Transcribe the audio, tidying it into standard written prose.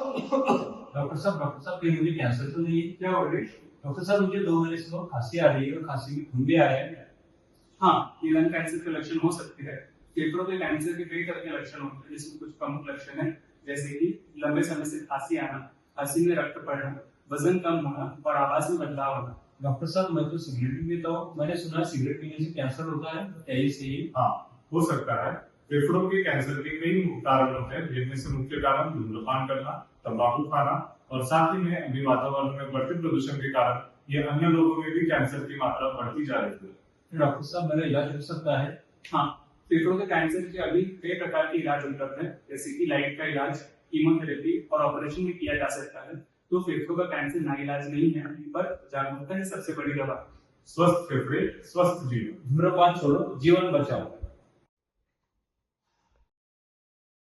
Doctor साहब कहीं मुझे कैंसर तो नहीं है? क्या हो रही? डॉक्टर साहब मुझे 2 महीने से बहुत खांसी आ रही है और खांसी में खून भी आ रहा है। हाँ, ये लंग कैंसर के लक्षण हो सकते हैं। फेफड़ों के कैंसर के कई तरह के लक्षण होते हैं, जिसमें कुछ प्रमुख लक्षण हैं, जैसे कि लंबे समय से खांसी आना, खांसी में रक्त पड़ना, वजन कम होना और आवाज में बदलाव होना। डॉक्टर साहब मैं तो सिगरेट भी पीता हूँ, मैंने सुना सिगरेट पीने से कैंसर होता है, क्या ये सही है? हाँ, हो सकता है। फेफड़ों के कैंसर के कई कारण होते हैं, जिनमें से मुख्य कारण धूम्रपान करना, तंबाकू खाना और साथ ही में अभी वातावरण में बढ़ते प्रदूषण के कारण ये अन्य लोगों में भी कैंसर की मात्रा बढ़ती जा रही है। डॉक्टर साहब मेरा इलाज हो सकता है? हाँ, फेफड़ों के कैंसर के अभी कई प्रकार के इलाज उपलब्ध हैं, जैसे कि लाइट का इलाज, कीमोथेरेपी और ऑपरेशन भी किया जा सकता है। तो फेफड़ों का कैंसर ना इलाज नहीं है, पर जागरूकता है सबसे बड़ी दवा। स्वस्थ फेफड़े, स्वस्थ जीवन। धूम्रपान छोड़ो, जीवन बचाओ।